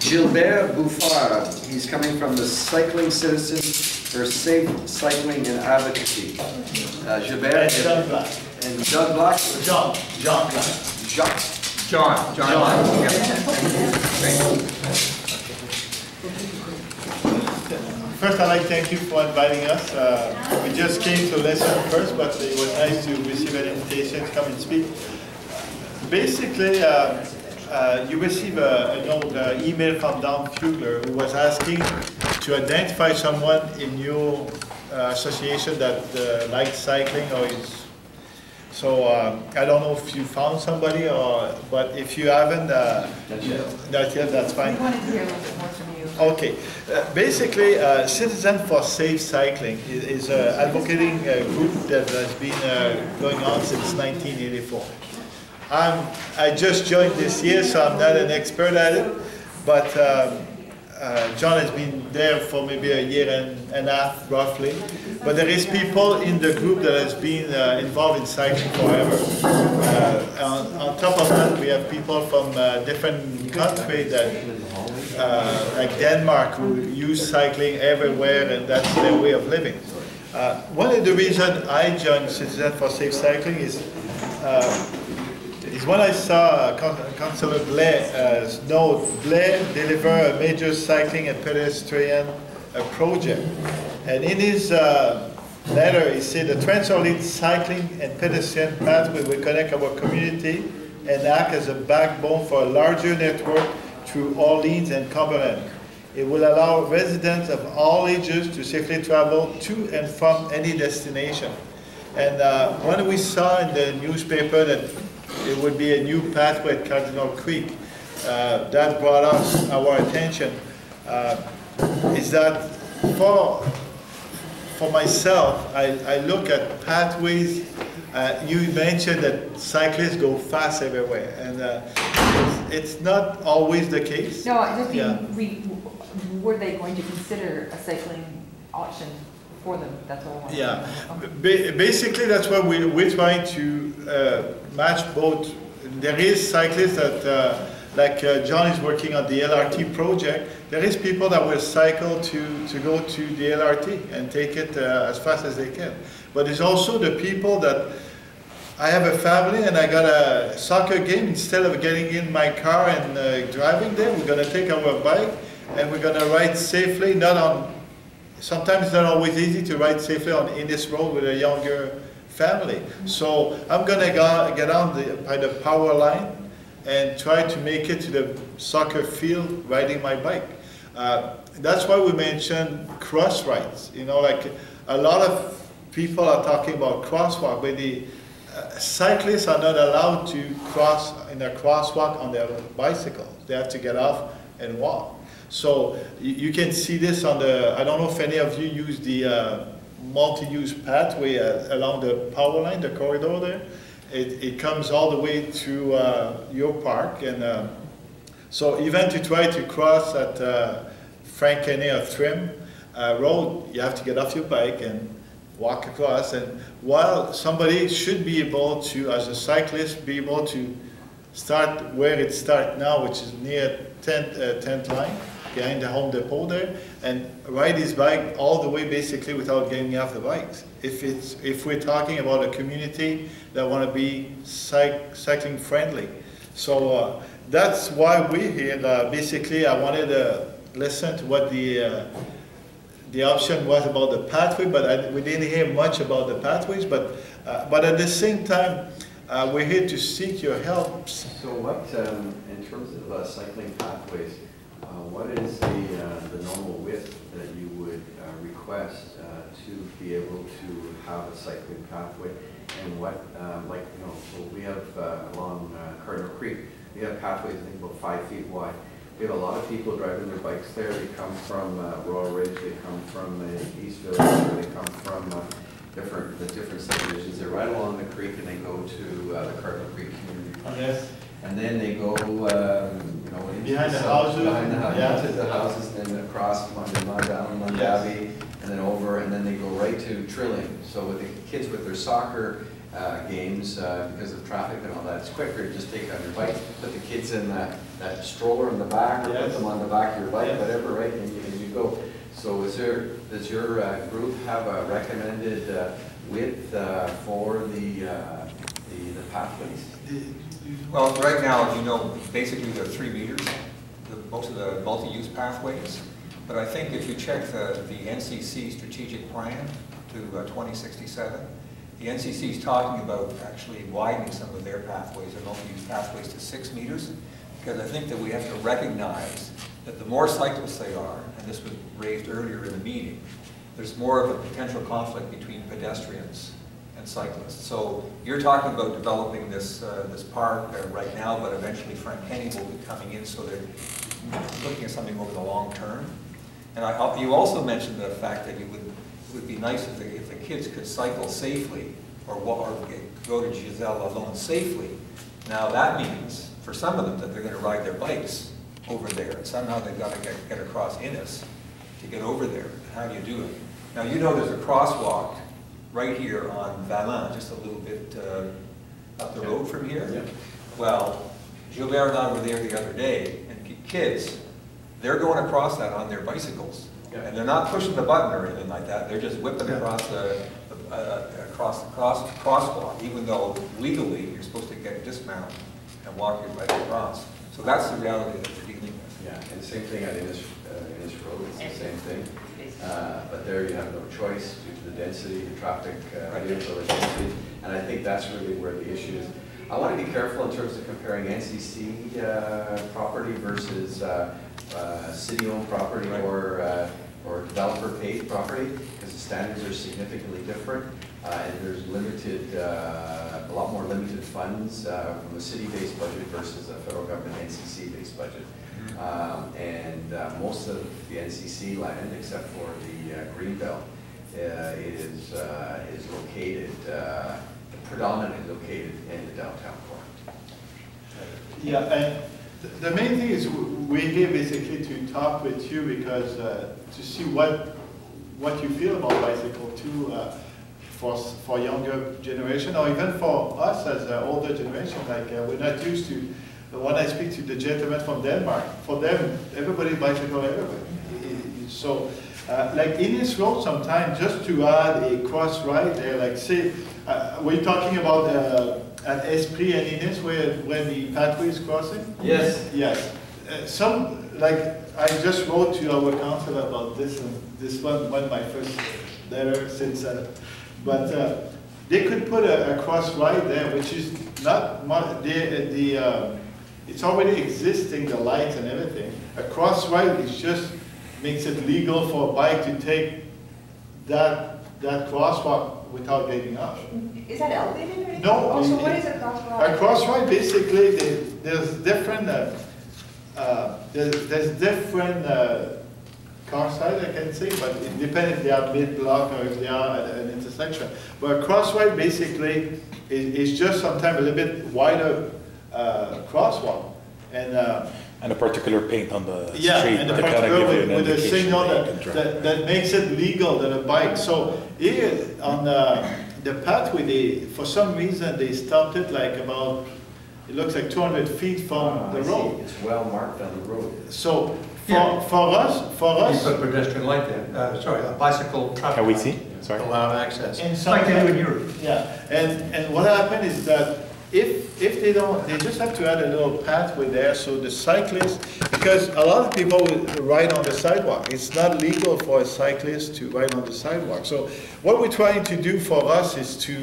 Gilbert Bouffard. He's coming from the Cycling Citizens for Safe Cycling and Advocacy. Gilbert And John Black. And John Black? John Black. Jacques. John Black. First, I'd like to thank you for inviting us. We just came to listen first, but it was nice to receive an invitation to come and speak. Basically, you received an old email from Don Fugler, who was asking to identify someone in your association that likes cycling or is. So I don't know if you found somebody, but if you haven't, not yet, that's fine. We wanted to hear a little bit more from you. Okay. Basically, Citizen for Safe Cycling is an advocating group that has been going on since 1984. I just joined this year, so I'm not an expert at it, but John has been there for maybe a year and a half, roughly. But there is people in the group that has been involved in cycling forever. On top of that, we have people from different countries that, like Denmark, who use cycling everywhere, and that's their way of living. One of the reasons I joined Citizen for Safe Cycling is when I saw Councillor Blais deliver a major cycling and pedestrian project. And in his letter, he said, the Trans-Orleans cycling and pedestrian pathway will connect our community and act as a backbone for a larger network through Orleans and Cumberland. It will allow residents of all ages to safely travel to and from any destination. And when we saw in the newspaper that it would be a new pathway at Cardinal Creek, that brought us our attention. Is that for myself, I look at pathways. You mentioned that cyclists go fast everywhere, and it's not always the case. No, I just mean, were they going to consider a cycling option for them? That's all I want to know. Yeah, basically that's why we're trying to match both. There is cyclists that, like John is working on the LRT project, there is people that will cycle to go to the LRT and take it as fast as they can. But there's also the people that, I have a family and I got a soccer game, instead of getting in my car and driving there, we're going to take our bike and we're going to ride safely, sometimes it's not always easy to ride safely in this road with a younger family. So I'm going to get on by the power line and try to make it to the soccer field riding my bike. That's why we mentioned cross rides. You know, like a lot of people are talking about crosswalk, but the cyclists are not allowed to cross in a crosswalk on their bicycles. They have to get off and walk. So you can see this on the, I don't know if any of you use the multi-use pathway along the power line, the corridor there. It comes all the way to your park. And so even to try to cross at Frank Kenney or Trim Road, you have to get off your bike and walk across. And while somebody should be able to, as a cyclist, be able to start where it starts now, which is near 10th line, behind the Home Depot there, and ride his bike all the way basically without getting off the bikes. If we're talking about a community that want to be cycling friendly. So that's why we're here. Basically, I wanted to listen to what the option was about the pathway, but we didn't hear much about the pathways, but at the same time, we're here to seek your help. So what, in terms of cycling pathways, what is the normal width that you would request to be able to have a cycling pathway? And what, like, you know, so we have along Cardinal Creek, we have pathways, I think, about 5 feet wide. We have a lot of people driving their bikes there. They come from Royal Ridge, they come from East Village, or they come from the different subdivisions. They're right along the creek, and they go to the Cardinal Creek Community Park. Yes. And then they go, you know, behind the houses, into the houses, then across down Mondavi, and then over, and then they go right to Trilling. So with the kids with their soccer games, because of traffic and all that, it's quicker to just take out your bike, put the kids in that stroller in the back, or put Yes. them on the back of your bike, Yes. whatever, right, and you go. So does your group have a recommended width for the pathways? Well, right now, as you know, basically they're 3 meters, most of the multi-use pathways. But I think if you check the NCC strategic plan to 2067, the NCC is talking about actually widening some of their pathways, their multi-use pathways to 6 meters, because I think that we have to recognize that the more cyclists they are, and this was raised earlier in the meeting, there's more of a potential conflict between pedestrians and cyclists. So you're talking about developing this park right now, but eventually Frank Kenny will be coming in, so they're looking at something over the long term. And you also mentioned the fact that it would be nice if the kids could cycle safely, or go to Giselle alone safely. Now that means, for some of them, that they're going to ride their bikes over there, and somehow they've got to get across Innis to get over there. How do you do it? Now you know there's a crosswalk right here on Valin, just a little bit up the road from here. Yeah. Well, Gilbert and I were there the other day, and kids, they're going across that on their bicycles. Yeah. And they're not pushing the button or anything like that, they're just whipping across the crosswalk, even though legally you're supposed to get dismount and walk your bike across. So that's the reality that we're dealing with. Yeah, and same thing at Innis Road, it's the same thing. But there you have no choice due to the density, the traffic, vehicle density, and I think that's really where the issue is. I want to be careful in terms of comparing NCC property versus city-owned property, Right. or developer-paid property, because the standards are significantly different, and there's a lot more limited funds from a city-based budget versus a federal government NCC-based budget. Most of the NCC land, except for the Greenbelt, is located, predominantly located in the downtown core. Yeah, and the main thing is we're here basically to talk with you because to see what you feel about bicycle too, for younger generation, or even for us as an older generation. Like we're not used to. When I speak to the gentleman from Denmark, for them everybody bicycle everywhere. So like Innis Road, sometimes just to add a cross ride there, like say we're talking about at Esprit and Innis where the pathway is crossing. Yes. Yes. Like I just wrote to our council about this, and this one my first letter since, but they could put a cross ride there, which is not much, it's already existing, the lights and everything. A cross ride is just makes it legal for a bike to take that crosswalk without getting off. Is that elevated or anything? No. Also, what is a crosswalk? A cross ride, basically, there's different car side, I can say, but it depends if they are mid-block or if they are at an intersection. But a cross ride basically is just sometimes a little bit wider crosswalk, And a particular paint on the yeah, street and to the kind of particular give you an with a indication signal that you can drive. that makes it legal than a bike. So here on the pathway, for some reason they stopped it like about, it looks like 200 feet from the I see. road. It's well marked on the road. So Yeah. for us, You put pedestrian light there, sorry, a bicycle traffic. Can we light see? Sorry. to allow access, In some like they do in kind- Europe. yeah, and what happened is that if they don't, they just have to add a little pathway there so the cyclists, because a lot of people will ride on the sidewalk. It's not legal for a cyclist to ride on the sidewalk. So what we're trying to do for us is to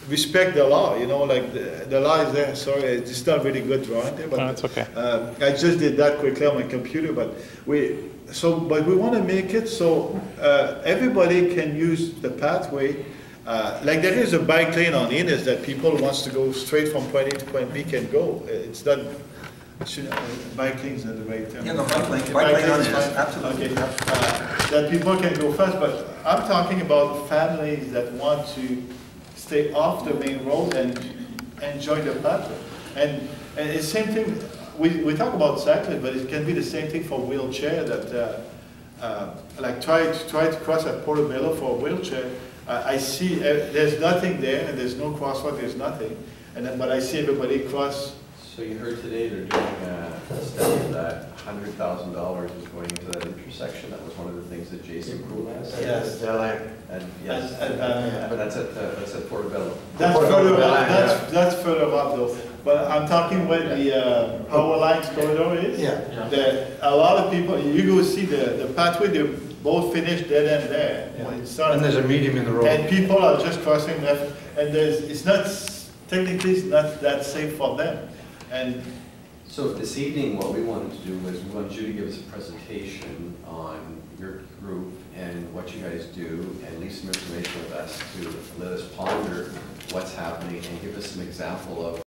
respect the law, like the law is there. Sorry, it's not really good drawing there, but No, it's okay. I just did that quickly on my computer, but we want to make it so everybody can use the pathway. Like there is a bike lane on Innis that people wants to go straight from point A to point B can go. It's not, bike lane is not the right term. Yeah, no, bike lane is is fine. absolutely. Okay. That people can go fast, but I'm talking about families that want to stay off the main road and enjoy the pathway. And it's the same thing, we talk about cycling, but it can be the same thing for wheelchair that, like try to cross at Portobello for a wheelchair. I see there's nothing there, and there's no crosswalk, there's nothing. But I see everybody cross So you heard today they're doing a study that $100,000 is going into that intersection. That was one of the things that Jason Poole asked. Yes. And yes, And- but that's at Portobello. That's further up, that's further up though. But I'm talking where the power lines corridor is. Yeah. A lot of people, you go see the pathway, they both finished dead end there. Yeah. When it started. And there's a medium in the road. And people are just crossing left, and it's not, technically it's not that safe for them. And So this evening, what we wanted to do was we wanted you to give us a presentation on your group and what you guys do, and leave some information with us to let us ponder what's happening and give us some example of